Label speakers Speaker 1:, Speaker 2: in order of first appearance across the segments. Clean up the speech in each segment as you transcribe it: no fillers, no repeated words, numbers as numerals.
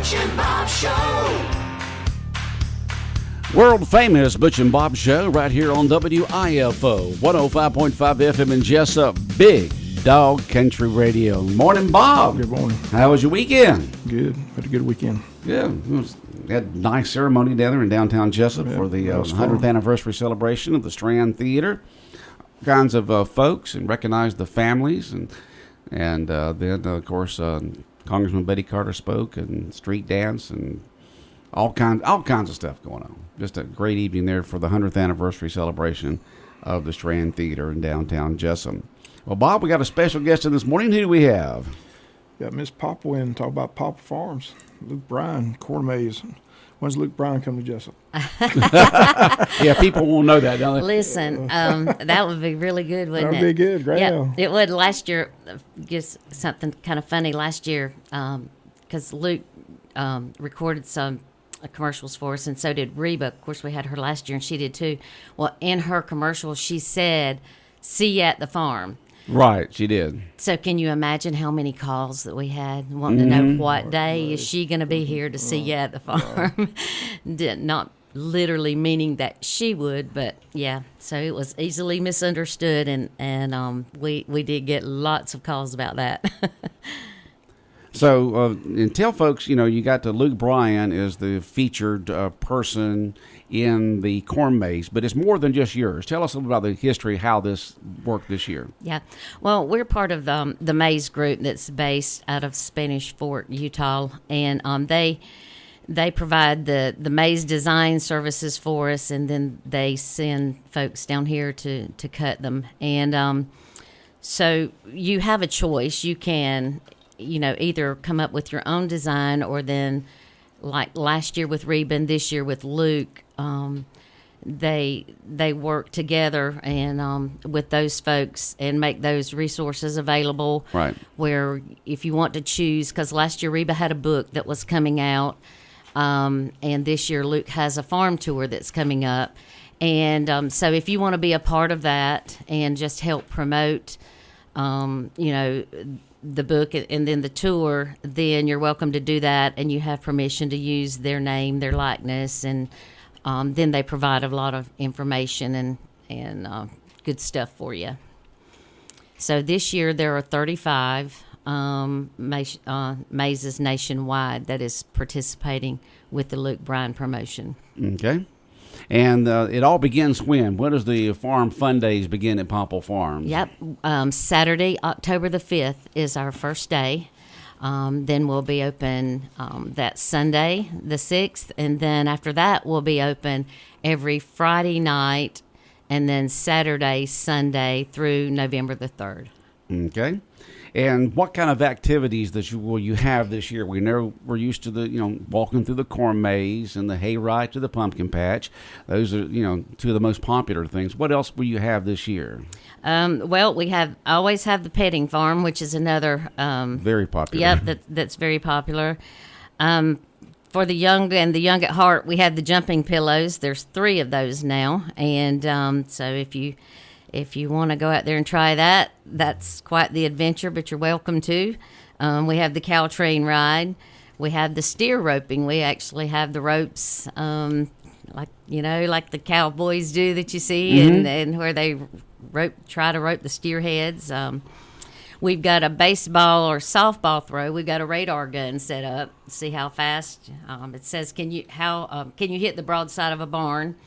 Speaker 1: Butch and Bob Show.
Speaker 2: World famous Butch and Bob Show right here on WIFO 105.5 FM in Jesup, Big Dog Country Radio. Morning, Bob.
Speaker 3: Good morning.
Speaker 2: How was your weekend?
Speaker 3: Good. Had a good weekend.
Speaker 2: Yeah, had a nice ceremony down there in downtown Jesup for the 100th anniversary celebration of the Strand Theater. Kinds of folks, and recognized the families, and then of course Congressman Betty Carter spoke, and street dance, and all kinds of stuff going on. Just a great evening there for the 100th anniversary celebration of the Strand Theater in downtown Jesup. Well, Bob, we got a special guest in this morning. Who do we have?
Speaker 3: Got Miss Popple in, talk about Popple Farms. Luke Bryan, corn maze. When's Luke Bryan come to Jesup?
Speaker 2: Yeah, people won't know that, don't they?
Speaker 4: Listen, that would be really good, wouldn't it?
Speaker 3: That would be good, great.
Speaker 4: Yeah, it would. Last year, just something kind of funny. Last year, because Luke recorded some commercials for us, and so did Reba. Of course, we had her last year, and she did too. Well, in her commercial, she said, "See you at the farm."
Speaker 2: Right, she did.
Speaker 4: So can you imagine how many calls that we had wanting to know what day is she going to be here to see you at the farm? Not literally meaning that she would, but yeah. So it was easily misunderstood, and we did get lots of calls about that.
Speaker 2: So, and tell folks, you got to Luke Bryan is the featured person in the corn maze, but it's more than just yours. Tell us a little about the history, how this worked this year.
Speaker 4: Yeah. Well, we're part of the maze group that's based out of Spanish Fort, Utah, and they provide the maze design services for us, and then they send folks down here to cut them. And so you have a choice. You can either come up with your own design, or then, like last year with Reba, this year with Luke, they work together and with those folks and make those resources available.
Speaker 2: Right. Where
Speaker 4: if you want to choose, because last year Reba had a book that was coming out, and this year Luke has a farm tour that's coming up. And so if you want to be a part of that and just help promote, the book and then the tour, then you're welcome to do that, and you have permission to use their name, their likeness, and then they provide a lot of information and good stuff for you. So this year there are 35 mazes nationwide that is participating with the Luke Bryan promotion.
Speaker 2: Okay. And it all begins when? When does the Farm Fun Days begin at Popple Farms?
Speaker 4: Yep. Saturday, October the 5th is our first day. Then we'll be open that Sunday, the 6th. And then after that, we'll be open every Friday night and then Saturday, Sunday through November the 3rd.
Speaker 2: Okay. And what kind of activities will you have this year? We know we're used to the walking through the corn maze and the hayride to the pumpkin patch. Those are two of the most popular things. What else will you have this year?
Speaker 4: Well, I always have the petting farm, which is another
Speaker 2: very popular.
Speaker 4: Yep, that's very popular. For the young and the young at heart, we have the jumping pillows. There's 3 of those now, and so if you want to go out there and try that, that's quite the adventure, but you're welcome to. We have the cow train ride. We have the steer roping. We actually have the ropes, like the cowboys do that you see, and where they try to rope the steer heads. We've got a baseball or softball throw. We've got a radar gun set up. See how fast. It says, can you hit the broadside of a barn?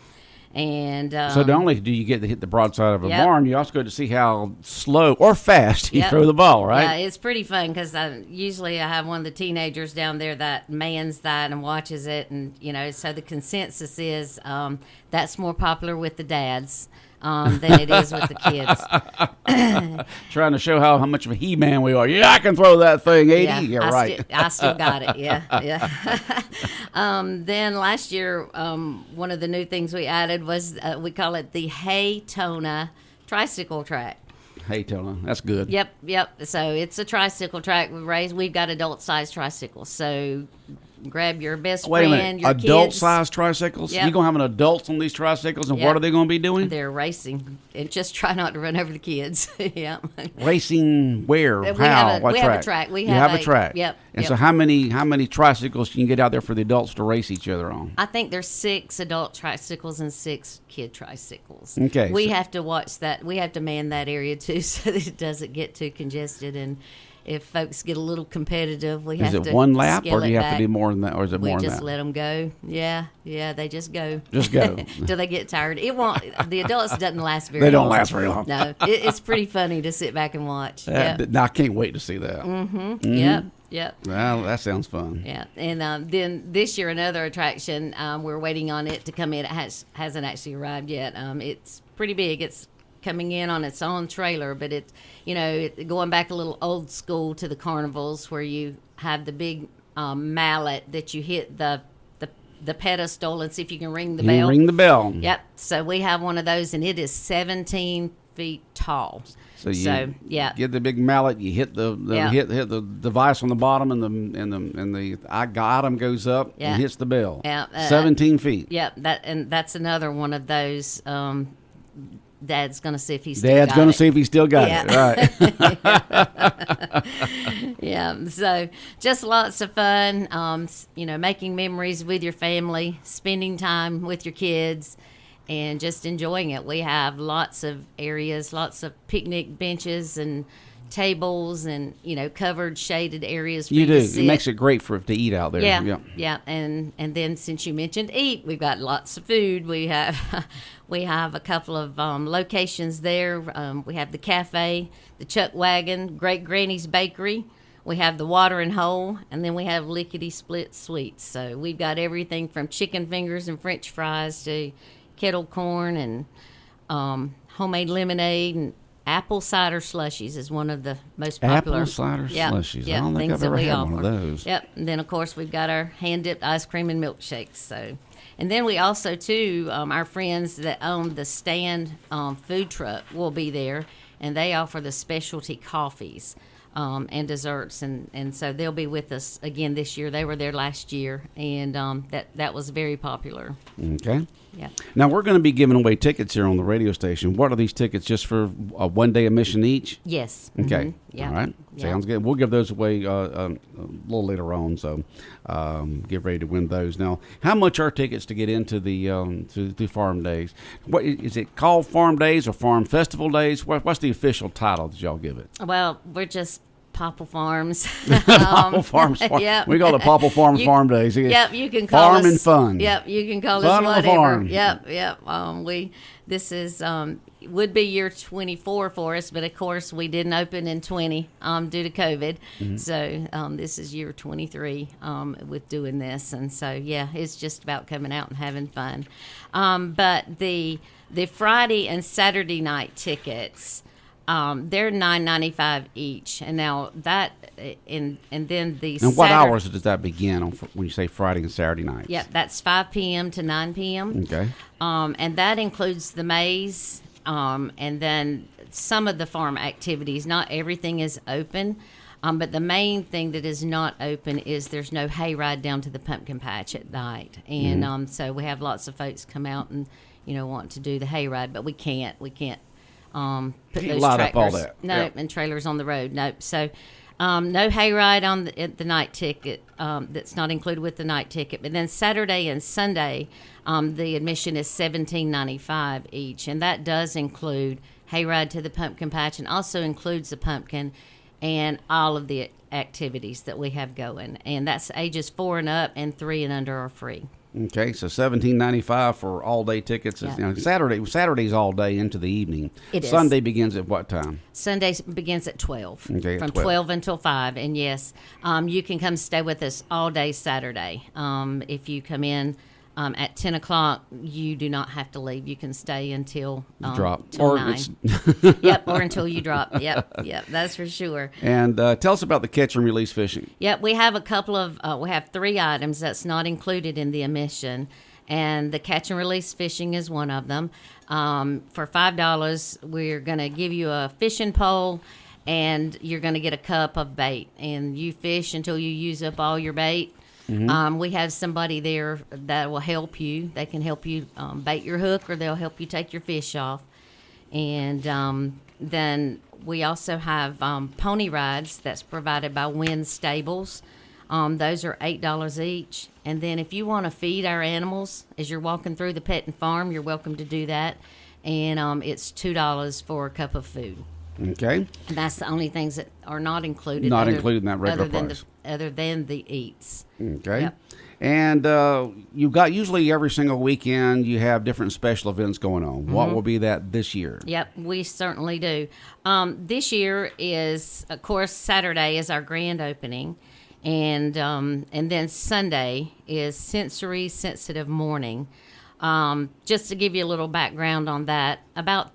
Speaker 4: And
Speaker 2: so not only do you get to hit the broadside of a barn, you also go to see how slow or fast you throw the ball, right?
Speaker 4: Yeah, it's pretty fun because usually I have one of the teenagers down there that mans that and watches it, and so the consensus is that's more popular with the dads than it is with the kids.
Speaker 2: Trying to show how much of a he-man we are. Yeah, I can throw that thing 80.
Speaker 4: Yeah,
Speaker 2: You're right.
Speaker 4: I still got it. Yeah. Then last year, one of the new things we added was we call it the Haytona tricycle track.
Speaker 2: Haytona, that's good.
Speaker 4: Yep. So it's a tricycle track we've got adult-sized tricycles. So grab your best
Speaker 2: Wait a
Speaker 4: friend,
Speaker 2: minute.
Speaker 4: your
Speaker 2: Adult
Speaker 4: kids.
Speaker 2: size tricycles?
Speaker 4: Yep.
Speaker 2: You're going to have an adults on these tricycles, and
Speaker 4: Yep.
Speaker 2: what are they going to be doing?
Speaker 4: They're racing, and just try not to run over the kids. Yeah.
Speaker 2: Racing where?
Speaker 4: We
Speaker 2: How?
Speaker 4: have a-
Speaker 2: What
Speaker 4: we have a
Speaker 2: track?
Speaker 4: track. We
Speaker 2: You
Speaker 4: have
Speaker 2: have a
Speaker 4: a-
Speaker 2: track.
Speaker 4: yep,
Speaker 2: And
Speaker 4: yep.
Speaker 2: so how many tricycles can you get out there for the adults to race each other on?
Speaker 4: I think there's 6 adult tricycles and 6 kid tricycles.
Speaker 2: Okay,
Speaker 4: We
Speaker 2: so-
Speaker 4: have to watch that. We have to man that area too, so that it doesn't get too congested. And if folks get a little competitive, we
Speaker 2: Is
Speaker 4: have to
Speaker 2: it one lap,
Speaker 4: scale
Speaker 2: or do you
Speaker 4: it
Speaker 2: have to
Speaker 4: back.
Speaker 2: do more than that, or is it
Speaker 4: We
Speaker 2: more than
Speaker 4: just
Speaker 2: that?
Speaker 4: let them go. Yeah, they just go.
Speaker 2: Just go.
Speaker 4: Till they get tired. It won't. The adults doesn't last very.
Speaker 2: They don't
Speaker 4: long.
Speaker 2: last very long.
Speaker 4: No, it's pretty funny to sit back and watch.
Speaker 2: I can't wait to see that.
Speaker 4: Yep.
Speaker 2: Well, that sounds fun.
Speaker 4: Yeah, and then this year another attraction. We're waiting on it to come in. It hasn't actually arrived yet. It's pretty big. It's coming in on its own trailer, but it's going back a little old school to the carnivals where you have the big mallet that you hit the pedestal and see if you can ring the
Speaker 2: You
Speaker 4: bell.
Speaker 2: ring the bell.
Speaker 4: Yep. So we have one of those, and it is 17 feet tall.
Speaker 2: So you
Speaker 4: yeah.
Speaker 2: get the big mallet, you hit the
Speaker 4: Yeah.
Speaker 2: hit the device on the bottom, and the item goes up
Speaker 4: Yeah.
Speaker 2: and hits the bell.
Speaker 4: Yeah,
Speaker 2: 17 feet.
Speaker 4: Yep. That's another one of those. Dad's gonna see if he's still
Speaker 2: Dad's
Speaker 4: got
Speaker 2: going
Speaker 4: it.
Speaker 2: to see if he still got it. Right.
Speaker 4: Yeah, so just lots of fun, making memories with your family, spending time with your kids, and just enjoying it. We have lots of areas, lots of picnic benches and tables and, covered, shaded areas for you,
Speaker 2: You do.
Speaker 4: to
Speaker 2: It
Speaker 4: sit.
Speaker 2: makes it great to eat out there.
Speaker 4: Yeah. And then since you mentioned eat, we've got lots of food. We have a couple of locations there. We have the cafe, the Chuck Wagon, Great Granny's Bakery. We have the Water and Hole, and then we have Lickety Split Sweets. So we've got everything from chicken fingers and French fries to kettle corn and homemade lemonade, and apple cider slushies is one of the most popular.
Speaker 2: Apple cider slushies. I don't think
Speaker 4: things
Speaker 2: I've
Speaker 4: that
Speaker 2: ever
Speaker 4: we
Speaker 2: had one of
Speaker 4: offer.
Speaker 2: those.
Speaker 4: Yep. And then, of course, we've got our hand-dipped ice cream and milkshakes. So, and then we also, too, our friends that own the Stand food truck will be there, and they offer the specialty coffees and desserts. And so they'll be with us again this year. They were there last year, and that was very popular.
Speaker 2: Okay.
Speaker 4: Yeah.
Speaker 2: Now, we're going to be giving away tickets here on the radio station. What are these tickets, just for a one-day admission each?
Speaker 4: Yes.
Speaker 2: Okay.
Speaker 4: Mhm. Yeah.
Speaker 2: All right.
Speaker 4: Yeah.
Speaker 2: Sounds good. We'll give those away a little later on, so get ready to win those. Now, how much are tickets to get into the to Farm Days? What is it called? Farm Days or Farm Festival Days? What's the official title that y'all give it?
Speaker 4: Well, we're just Popple Farms.
Speaker 2: Popple Farms.
Speaker 4: Yep.
Speaker 2: We call it Popple Farm Farm Days.
Speaker 4: Yep, you can call
Speaker 2: Farm
Speaker 4: us
Speaker 2: and fun.
Speaker 4: Yep, you can call
Speaker 2: Fun
Speaker 4: us
Speaker 2: on the
Speaker 4: whatever.
Speaker 2: farm.
Speaker 4: Yep. This is would be year 24 for us, but of course we didn't open in 20 due to COVID.
Speaker 2: Mm-hmm.
Speaker 4: So this is year 23 with doing this, and so yeah, it's just about coming out and having fun. But the Friday and Saturday night tickets. They're $9.95 each, and now that and then the.
Speaker 2: And what hours does that begin on when you say Friday and Saturday nights?
Speaker 4: Yep, that's 5 p.m. to 9 p.m.
Speaker 2: Okay.
Speaker 4: And that includes the maze, and then some of the farm activities. Not everything is open, but the main thing that is not open is there's no hayride down to the pumpkin patch at night, and so we have lots of folks come out and want to do the hayride, but we can't. Put
Speaker 2: Can't
Speaker 4: those
Speaker 2: light
Speaker 4: tractors,
Speaker 2: up all that.
Speaker 4: no,
Speaker 2: Yep.
Speaker 4: and trailers on the road, nope. So, no hayride on the night ticket. That's not included with the night ticket. But then Saturday and Sunday, the admission is $17.95 each, and that does include hayride to the pumpkin patch, and also includes the pumpkin and all of the activities that we have going. And that's ages 4 and up, and 3 and under are free.
Speaker 2: Okay, so $17.95 for all day tickets.
Speaker 4: Yeah.
Speaker 2: Saturday's all day into the evening.
Speaker 4: It is.
Speaker 2: Sunday begins at what time?
Speaker 4: Sunday begins at 12.
Speaker 2: Okay, at
Speaker 4: from 12 until 5. And yes, you can come stay with us all day Saturday. If you come in at 10 o'clock, you do not have to leave. You can stay until
Speaker 2: Drop.
Speaker 4: till
Speaker 2: Or
Speaker 4: 9.
Speaker 2: it's
Speaker 4: Yep, or until you drop. Yep, that's for sure.
Speaker 2: And tell us about the catch and release fishing.
Speaker 4: Yep, we have a couple of, we have 3 items that's not included in the admission, and the catch and release fishing is one of them. For $5, we're going to give you a fishing pole, and you're going to get a cup of bait, and you fish until you use up all your bait. We have somebody there that will help you. They can help you bait your hook, or they'll help you take your fish off. And then we also have pony rides that's provided by Wynn Stables. Those are $8 each. And then if you want to feed our animals as you're walking through the pet and farm, you're welcome to do that. And it's $2 for a cup of food.
Speaker 2: Okay.
Speaker 4: And that's the only things that are not included.
Speaker 2: Not included in that regular price.
Speaker 4: Other than the eats.
Speaker 2: Okay.
Speaker 4: Yep.
Speaker 2: And you've got usually every single weekend you have different special events going on. What will be that this year?
Speaker 4: Yep, we certainly do. This year is, of course, Saturday is our grand opening. And then Sunday is Sensory Sensitive Morning. Just to give you a little background on that, about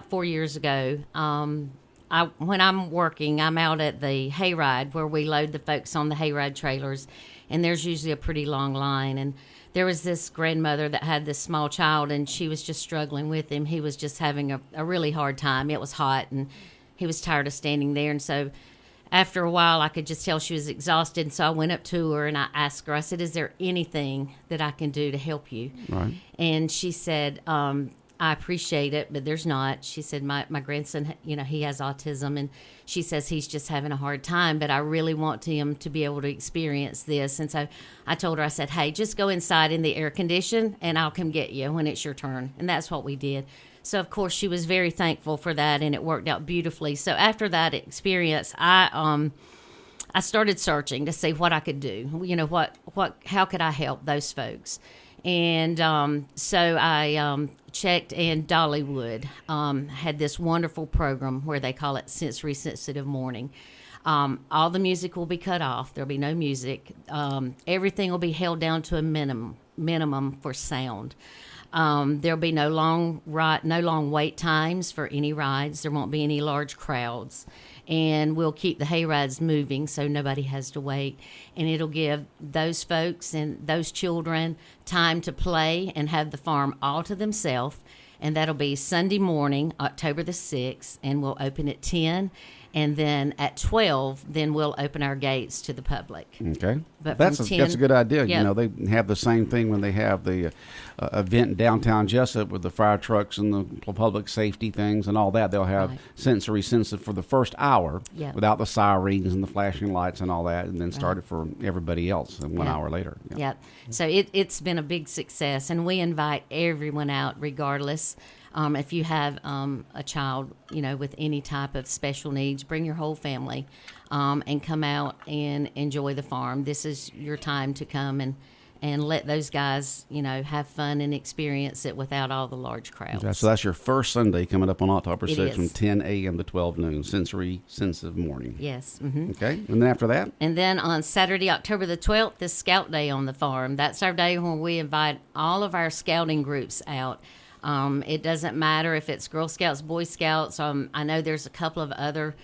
Speaker 4: 4 years ago, when I'm working, I'm out at the hayride where we load the folks on the hayride trailers, and there's usually a pretty long line. And there was this grandmother that had this small child, and she was just struggling with him. He was just having a really hard time. It was hot, and he was tired of standing there. And so after a while, I could just tell she was exhausted. And so I went up to her and I asked her, I said, is there anything that I can do to help you?
Speaker 2: Right.
Speaker 4: And she said, I appreciate it, but there's not. She said, my grandson, he has autism, and she says he's just having a hard time, but I really want him to be able to experience this. And so I told her, I said, hey, just go inside in the air condition, and I'll come get you when it's your turn. And that's what we did. So, of course, she was very thankful for that, and it worked out beautifully. So after that experience, I started searching to see what I could do. How could I help those folks? And so I checked, and Dollywood had this wonderful program where they call it Sensory Sensitive Morning. All the music will be cut off. There'll be no music. Everything will be held down to a minimum for sound. There'll be no long wait times for any rides. There won't be any large crowds. And we'll keep the hay rides moving so nobody has to wait. And it'll give those folks and those children time to play and have the farm all to themselves. And that'll be Sunday morning, October the 6th, and we'll open at 10. And then at 12, then we'll open our gates to the public.
Speaker 2: Okay.
Speaker 4: But
Speaker 2: that's a good idea.
Speaker 4: Yep.
Speaker 2: They have the same thing when they have the event in downtown Jesup with the fire trucks and the public safety things and all that. They'll have sensory sensitive for the first hour without the sirens and the flashing lights and all that, and then start it for everybody else 1 hour later.
Speaker 4: Yep. So it's been a big success, and we invite everyone out regardless. If you have a child, with any type of special needs, bring your whole family and come out and enjoy the farm. This is your time to come and let those guys, have fun and experience it without all the large crowds.
Speaker 2: Okay, so that's your first Sunday coming up on October 6th from
Speaker 4: is.
Speaker 2: 10 a.m. to 12 noon, Sensory Sensitive Morning.
Speaker 4: Yes. Mm-hmm.
Speaker 2: Okay, and then after that?
Speaker 4: And then on Saturday, October the 12th, is Scout Day on the farm. That's our day when we invite all of our scouting groups out. It doesn't matter if it's Girl Scouts, Boy Scouts. I know there's a couple of other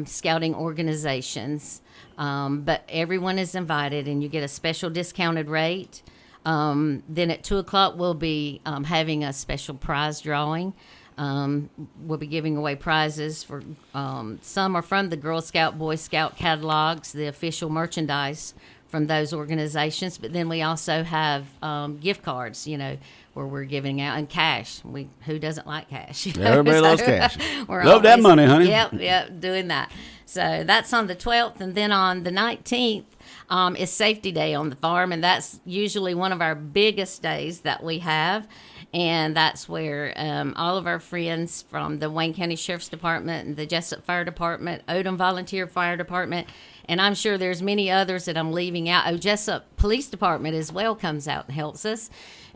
Speaker 4: scouting organizations, but everyone is invited, and you get a special discounted rate. Then at 2 o'clock, we'll be having a special prize drawing. We'll be giving away prizes for some are from the Girl Scout, Boy Scout catalogs, the official merchandise from those organizations. But then we also have gift cards, where we're giving out, and cash. Who doesn't like cash?
Speaker 2: Everybody loves cash.
Speaker 4: Love
Speaker 2: that money, honey.
Speaker 4: Yep, doing that. So that's on the 12th. And then on the 19th is Safety Day on the farm, and that's usually one of our biggest days that we have. And that's where all of our friends from the Wayne County Sheriff's Department and the Jesup Fire Department, Odom Volunteer Fire Department, and I'm sure there's many others that I'm leaving out. Jesup Police Department as well comes out and helps us.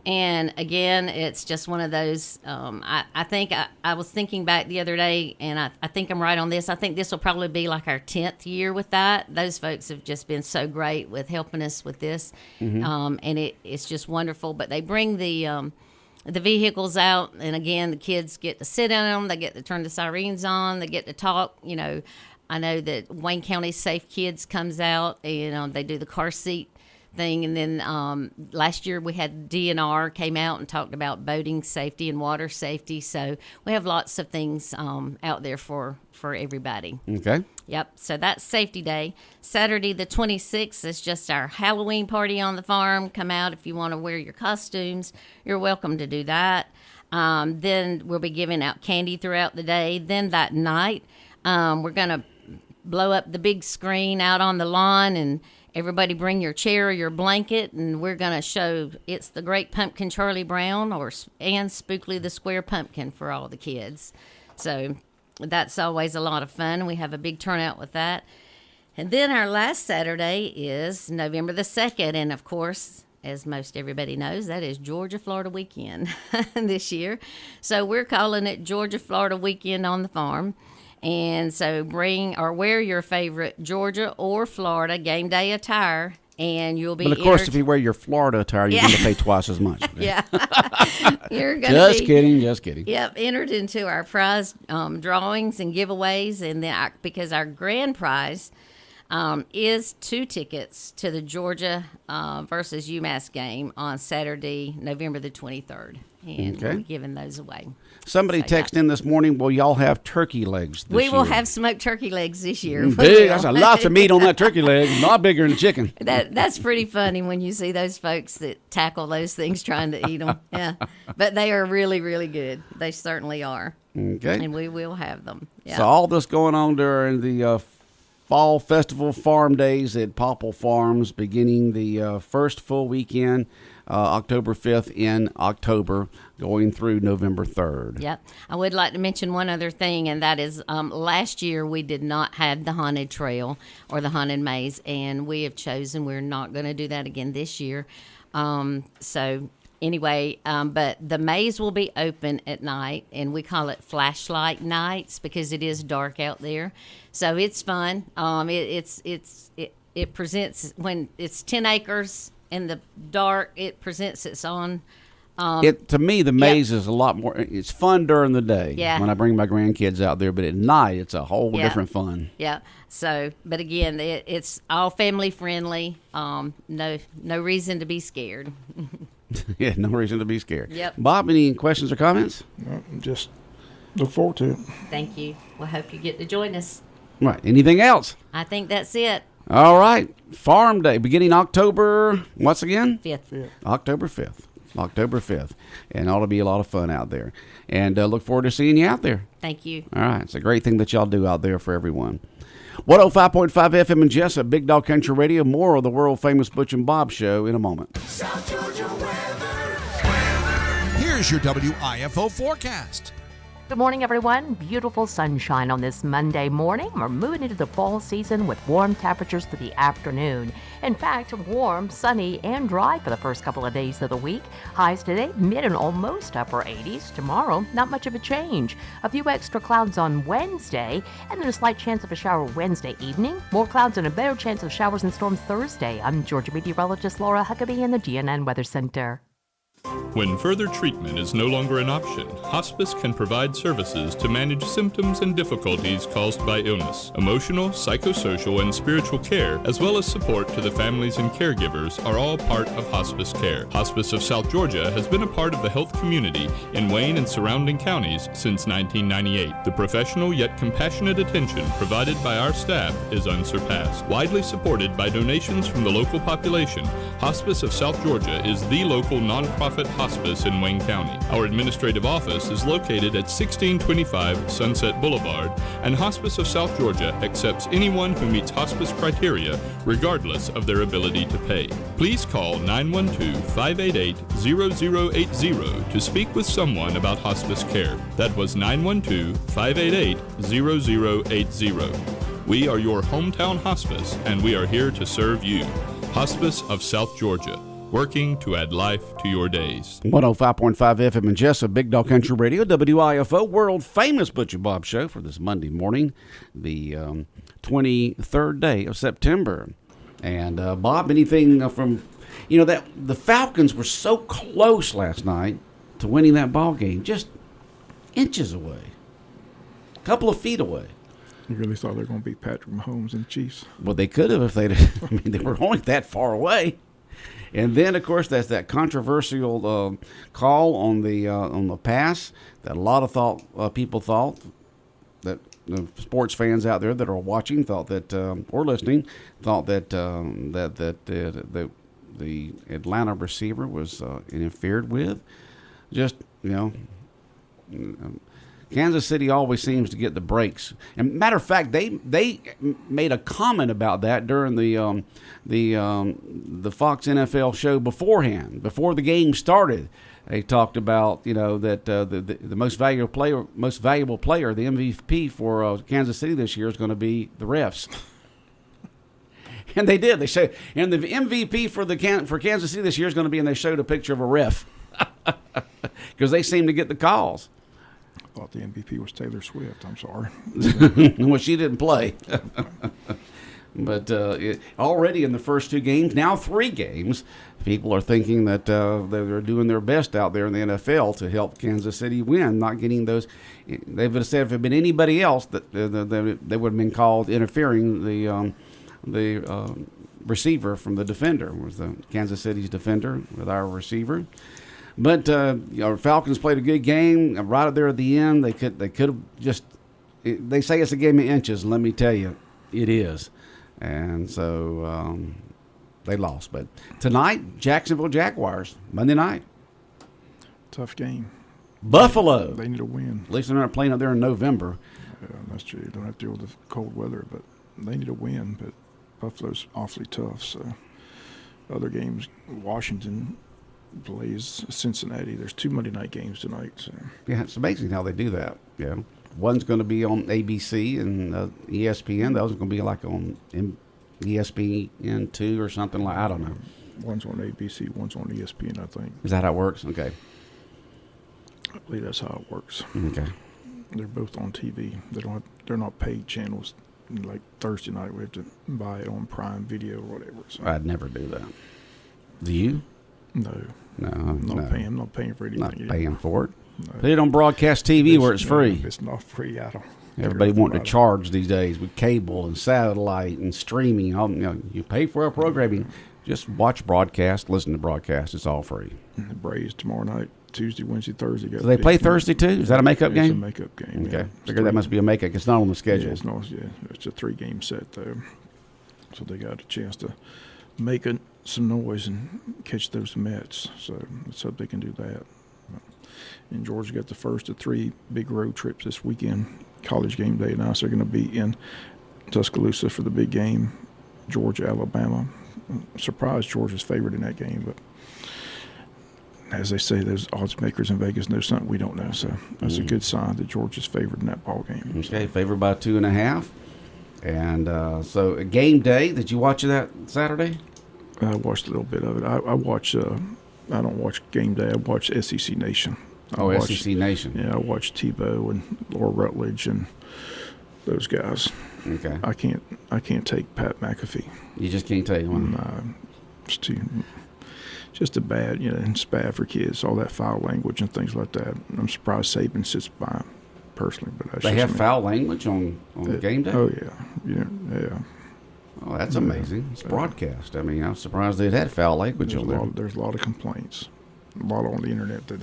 Speaker 4: And again, it's just one of those, I think I was thinking back the other day, and I think I'm right on this. I think this will probably be like our 10th year with that. Those folks have just been so great with helping us with this. And it's just wonderful. But they bring the vehicles out, and again, the kids get to sit in them. They get to turn the sirens on. They get to talk. I know that Wayne County Safe Kids comes out, and they do the car seat thing. And then last year we had DNR came out and talked about boating safety and water safety. So we have lots of things out there for everybody.
Speaker 2: Okay.
Speaker 4: Yep. So that's Safety Day. Saturday the 26th is just our Halloween party on the farm. Come out if you want to wear your costumes. You're welcome to do that. Then we'll be giving out candy throughout the day. Then that night, we're going to blow up the big screen out on the lawn, and everybody bring your chair or your blanket, and we're going to show It's the Great Pumpkin Charlie Brown and Spookly the Square Pumpkin for all the kids. So that's always a lot of fun. We have a big turnout with that. And then our last Saturday is November the 2nd, and of course, as most everybody knows, that is Georgia-Florida weekend this year. So we're calling it Georgia-Florida Weekend on the Farm. And so bring or wear your favorite Georgia or Florida game day attire, and you'll be.
Speaker 2: But of course, if you wear your Florida attire, you're going to pay twice as much.
Speaker 4: Yeah, you're going
Speaker 2: to Just kidding.
Speaker 4: Yep, entered into our prize drawings and giveaways, and then because our grand prize is 2 tickets to the Georgia versus UMass game on Saturday, November the 23rd, and we'll be giving those away.
Speaker 2: Somebody texted in this morning, will y'all have turkey legs this year?
Speaker 4: We will have smoked turkey legs this year.
Speaker 2: Big. That's lots of meat on that turkey leg. Not bigger than chicken.
Speaker 4: That's pretty funny when you see those folks that tackle those things trying to eat them. Yeah. But they are really, really good. They certainly are.
Speaker 2: Okay.
Speaker 4: And we will have them. Yeah.
Speaker 2: So all this going on during the Fall Festival Farm Days at Popple Farms, beginning the first full weekend, October 5th in October, going through November 3rd.
Speaker 4: Yep. I would like to mention one other thing, and that is last year we did not have the haunted trail or the haunted maze, and we have chosen we're not going to do that again this year. So anyway, but the maze will be open at night, and we call it flashlight nights because it is dark out there. So it's fun. It presents when it's 10 acres in the dark. It presents its own.
Speaker 2: To me, the maze is a lot more. It's fun during the day when I bring my grandkids out there, but at night it's a whole different fun.
Speaker 4: Yeah. So, but again, it's all family friendly. No reason to be scared.
Speaker 2: Yeah, no reason to be scared.
Speaker 4: Yep.
Speaker 2: Bob, any questions or comments?
Speaker 3: No, just look forward to it.
Speaker 4: Thank you. We'll hope you get to join us.
Speaker 2: Right. Anything else?
Speaker 4: I think that's it.
Speaker 2: All right. Farm Day, beginning October, once again?
Speaker 4: 5th.
Speaker 2: October 5th. October 5th. And ought to be a lot of fun out there. And look forward to seeing you out there.
Speaker 4: Thank you.
Speaker 2: All right. It's a great thing that y'all do out there for everyone. 105.5 FM in Jesup, Big Dog Country Radio. More of the world-famous Butch and Bob Show in a moment.
Speaker 1: South Georgia weather.
Speaker 5: Here's your WIFO forecast.
Speaker 6: Good morning, everyone. Beautiful sunshine on this Monday morning. We're moving into the fall season with warm temperatures for the afternoon. In fact, warm, sunny, and dry for the first couple of days of the week. Highs today, mid and almost upper 80s. Tomorrow, not much of a change. A few extra clouds on Wednesday, and then a slight chance of a shower Wednesday evening. More clouds and a better chance of showers and storms Thursday. I'm Georgia meteorologist Laura Huckabee in the GNN Weather Center.
Speaker 7: When further treatment is no longer an option, hospice can provide services to manage symptoms and difficulties caused by illness. Emotional, psychosocial, and spiritual care, as well as support to the families and caregivers, are all part of hospice care. Hospice of South Georgia has been a part of the health community in Wayne and surrounding counties since 1998. The professional yet compassionate attention provided by our staff is unsurpassed. Widely supported by donations from the local population, Hospice of South Georgia is the local nonprofit hospice in Wayne County. Our administrative office is located at 1625 Sunset Boulevard, and Hospice of South Georgia accepts anyone who meets hospice criteria, regardless of their ability to pay. Please call 912-588-0080 to speak with someone about hospice care. That was 912-588-0080. We are your hometown hospice, and we are here to serve you. Hospice of South Georgia, working to add life to your days.
Speaker 2: 105.5 FM in Jesup, Big Dog Country Radio, WIFO, world-famous Butch and Bob Show for this Monday morning, the 23rd day of September. And, Bob, anything from, that the Falcons were so close last night to winning that ball game, just inches away, a couple of feet away.
Speaker 3: You really thought they were going to beat Patrick Mahomes and the Chiefs?
Speaker 2: Well, they could have if they'd, they were only that far away. And then, of course, that's that controversial call on the pass that a lot of people thought that the sports fans out there that are watching thought that or listening thought that the Atlanta receiver was interfered with. Just Kansas City always seems to get the breaks. And matter of fact, they made a comment about that during the Fox NFL show beforehand, before the game started. They talked about that the most valuable player, the MVP for Kansas City this year is going to be the refs. And they did. They said, and the MVP for Kansas City this year is going to be, and they showed a picture of a ref because they seem to get the calls.
Speaker 3: I thought the MVP was Taylor Swift. I'm sorry.
Speaker 2: Well, she didn't play. But already in the first 2 games, now 3 games, people are thinking that they're doing their best out there in the NFL to help Kansas City win, not getting those. They would have said if it had been anybody else, that they would have been called interfering the receiver from the defender. It was the Kansas City's defender with our receiver. But our Falcons played a good game. Right there at the end, they could have just. They say it's a game of inches. Let me tell you, it is. And so they lost. But tonight, Jacksonville Jaguars, Monday night.
Speaker 3: Tough game.
Speaker 2: Buffalo.
Speaker 3: They need a win.
Speaker 2: At least they're not playing up there in November.
Speaker 3: Yeah, that's true. You don't have to deal with the cold weather, but they need a win. But Buffalo's awfully tough. So other games, Washington plays Cincinnati. There's 2 Monday night games tonight. So
Speaker 2: Yeah, it's amazing how they do that. Yeah. One's going to be on ABC and ESPN. The other's going to be like on ESPN2 or something like. I don't know.
Speaker 3: One's on ABC, one's on ESPN, I think.
Speaker 2: Is that how it works? Okay.
Speaker 3: I believe that's how it works.
Speaker 2: Okay.
Speaker 3: They're both on TV. They're not paid channels. Like Thursday night, we have to buy it on Prime Video or whatever. So.
Speaker 2: I'd never do that. Do you?
Speaker 3: No.
Speaker 2: No.
Speaker 3: I'm not paying for anything.
Speaker 2: Not paying for it.
Speaker 3: No.
Speaker 2: Put it on broadcast TV where it's free.
Speaker 3: It's not free. I don't.
Speaker 2: Everybody wanting to charge these days with cable and satellite and streaming. You pay for our programming. Just watch broadcast, listen to broadcast. It's all free.
Speaker 3: And the Braves tomorrow night, Tuesday, Wednesday, Thursday.
Speaker 2: Do they play Thursday too? Is that a makeup game?
Speaker 3: It's a makeup game.
Speaker 2: Okay.
Speaker 3: Yeah.
Speaker 2: Figure that must be a makeup. It's not on the schedule.
Speaker 3: It's a 3-game set though, so they got a chance to make some noise and catch those Mets. So let's hope they can do that. And Georgia got the first of 3 big road trips this weekend. College game day now, so they're going to be in Tuscaloosa for the big game. Georgia, Alabama. I'm surprised Georgia's favored in that game, but as they say, those odds makers in Vegas know something we don't know. So that's a good sign that Georgia's favored in that ball game.
Speaker 2: Okay, favored by 2.5. And so a game day. Did you watch that Saturday?
Speaker 3: I watched a little bit of it. I watch. I don't watch game day. I watch SEC Nation.
Speaker 2: SEC Nation.
Speaker 3: Yeah, I watch Tebow and Laura Rutledge and those guys.
Speaker 2: Okay.
Speaker 3: I can't take Pat McAfee.
Speaker 2: You just can't take one.
Speaker 3: No, it's just a bad. It's bad for kids. All that foul language and things like that. I'm surprised Saban sits by him personally, but that's
Speaker 2: they have foul language on game day.
Speaker 3: Oh yeah.
Speaker 2: Oh, that's amazing. It's broadcast. I mean, I'm surprised they'd had foul language on there.
Speaker 3: There's a lot of complaints, a lot on the internet that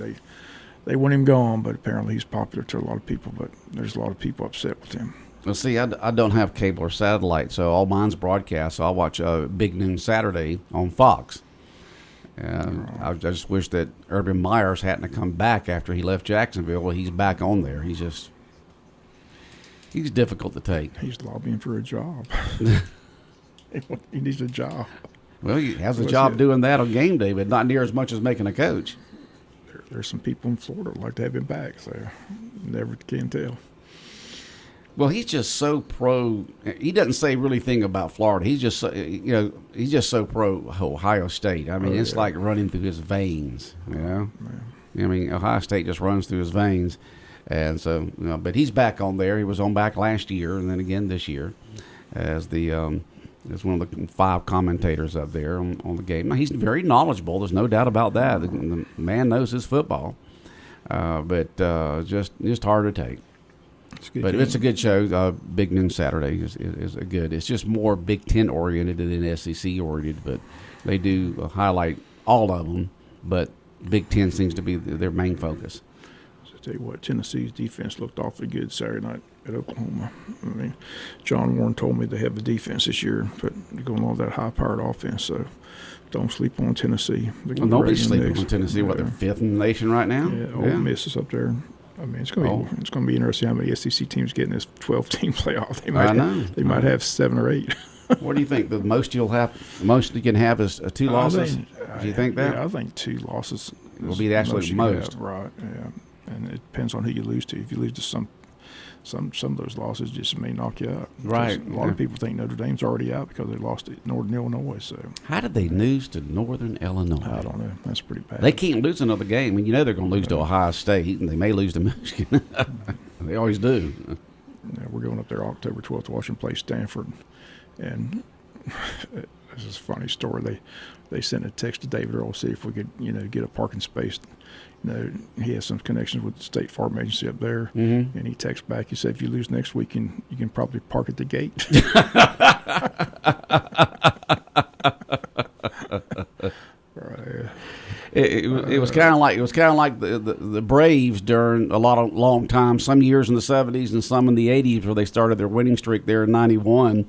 Speaker 3: they want him gone, but apparently he's popular to a lot of people. But there's a lot of people upset with him.
Speaker 2: Well, see, I don't have cable or satellite, so all mine's broadcast. So I'll watch Big Noon Saturday on Fox. I just wish that Urban Myers hadn't come back after he left Jacksonville. Well, he's back on there. He's difficult to take.
Speaker 3: He's lobbying for a job. He needs a job.
Speaker 2: Well, he has a job doing that on game day, but not near as much as making a coach.
Speaker 3: There's some people in Florida who like to have him back, so never can tell.
Speaker 2: Well, he's just so pro. He doesn't say really thing about Florida. He's just he's just so pro Ohio State. I mean, it's like running through his veins. I mean, Ohio State just runs through his veins, and so but he's back on there. He was on back last year, and then again this year, as as one of the 5 commentators up there on the game. Now, he's very knowledgeable. There's no doubt about that. The man knows his football, but just hard to take. But
Speaker 3: game.
Speaker 2: it's a good show. Big Noon Saturday is a good. It's just more Big Ten oriented than SEC oriented, but they do highlight all of them. But Big Ten seems to be their main focus.
Speaker 3: So I tell you what, Tennessee's defense looked awfully good Saturday night at Oklahoma. I mean, John Warren told me they have the defense this year, but they're going on that high-powered offense. So don't sleep on Tennessee.
Speaker 2: Well, nobody's sleeping on Tennessee. What, they're fifth in the nation right now?
Speaker 3: Yeah, Ole Miss is up there. I mean, it's going to be interesting how many SEC teams get in this 12-team playoff. They might have 7 or 8.
Speaker 2: What do you think? The most you can have is 2 losses. Do you think that?
Speaker 3: Yeah, I think 2 losses
Speaker 2: will be the absolute most.
Speaker 3: Right. Yeah, and it depends on who you lose to. If you lose to some of those losses, just may knock you out.
Speaker 2: Right.
Speaker 3: A lot of people think Notre Dame's already out because they lost to Northern Illinois. So
Speaker 2: how did they lose to Northern Illinois?
Speaker 3: I don't know. That's pretty bad.
Speaker 2: They can't lose another game. I mean, they're going to lose to Ohio State, and they may lose to Michigan. They always do.
Speaker 3: Yeah, we're going up there October 12th to watch them play Stanford, and this is a funny story. They sent a text to David Earl to see if we could, get a parking space. He has some connections with the State Farm Agency up there, and he texts back. He said, "If you lose next week, you can probably park at the gate." Right.
Speaker 2: It was kind of like the Braves during a lot of long time. Some years in the 70s and some in the 80s where they started their winning streak there in '91.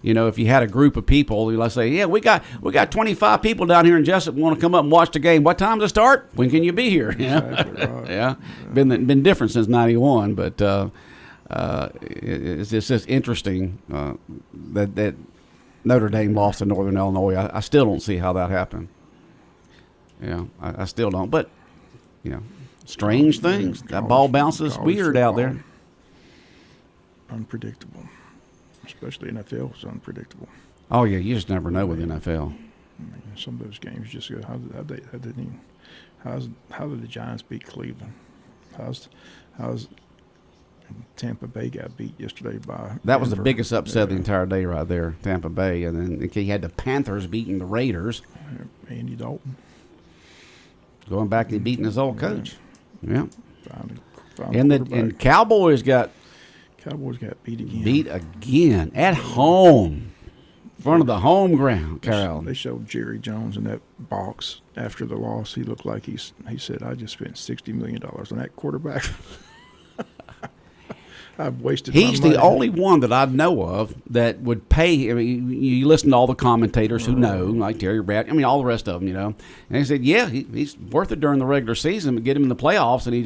Speaker 2: If you had a group of people, let's say, yeah, we got 25 people down here in Jesup want to come up and watch the game. What time does it start? When can you be here?
Speaker 3: Exactly right.
Speaker 2: Yeah, been different since '91, but it's just interesting that Notre Dame lost to Northern Illinois. I still don't see how that happened. Yeah, I still don't. But strange things. That ball bounces weird out there.
Speaker 3: Unpredictable. Especially NFL is unpredictable.
Speaker 2: Oh yeah, you just never know with NFL.
Speaker 3: I mean, some of those games just go. How did the Giants beat Cleveland? How's Tampa Bay got beat yesterday by?
Speaker 2: That was the biggest upset of the entire day right there, Tampa Bay, and then he had the Panthers beating the Raiders.
Speaker 3: Andy Dalton
Speaker 2: going back and beating his old coach. Yeah.
Speaker 3: And
Speaker 2: Cowboys got
Speaker 3: beat again.
Speaker 2: Beat again at home, in front of the home ground, Carol.
Speaker 3: They showed Jerry Jones in that box after the loss. He looked like he said, "I just spent $60 million on that quarterback." I've wasted.
Speaker 2: He's
Speaker 3: my money.
Speaker 2: the only one that I know of that would pay. I mean, you listen to all the commentators who know, like Terry Brad. I mean, all the rest of them, And they said, "Yeah, he's worth it during the regular season, but get him in the playoffs, and he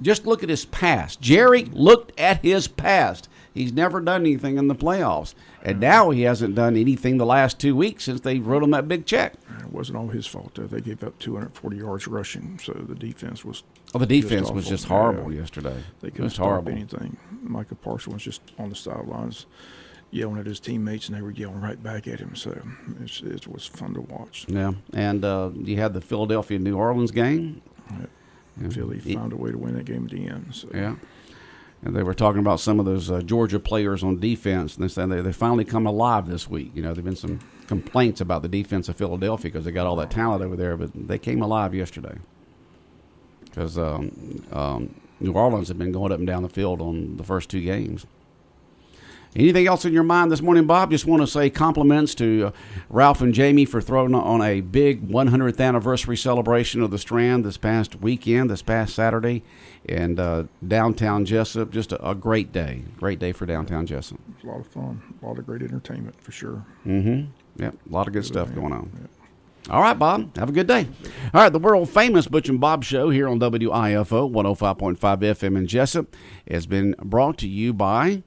Speaker 2: just look at his past." Jerry looked at his past. He's never done anything in the playoffs. And now he hasn't done anything the last 2 weeks since they wrote him that big check.
Speaker 3: It wasn't all his fault, though. They gave up 240 yards rushing, so the defense was
Speaker 2: just horrible yesterday.
Speaker 3: They couldn't stop anything. Micah Parsons was just on the sidelines yelling at his teammates, and they were yelling right back at him. So it was fun to watch.
Speaker 2: Yeah, and you had the Philadelphia-New Orleans game.
Speaker 3: Yeah. Philly found a way to win that game at the end. So.
Speaker 2: Yeah. And they were talking about some of those Georgia players on defense, and they said they finally come alive this week. There have been some complaints about the defense of Philadelphia because they got all that talent over there, but they came alive yesterday because New Orleans had been going up and down the field on the first 2 games. Anything else in your mind this morning, Bob? Just want to say compliments to Ralph and Jamie for throwing on a big 100th anniversary celebration of the Strand this past Saturday, and downtown Jesup. Just a great day for downtown Jesup.
Speaker 3: It was a lot of fun, a lot of great entertainment for sure.
Speaker 2: Mm-hmm. Yep, a lot of good stuff going on. Yep. All right, Bob. Have a good day. All right, the world-famous Butch and Bob Show here on WIFO 105.5 FM in Jesup has been brought to you by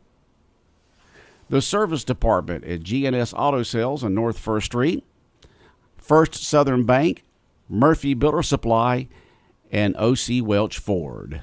Speaker 2: the Service Department at GNS Auto Sales on North 1st Street, First Southern Bank, Murphy Builder Supply, and O.C. Welch Ford.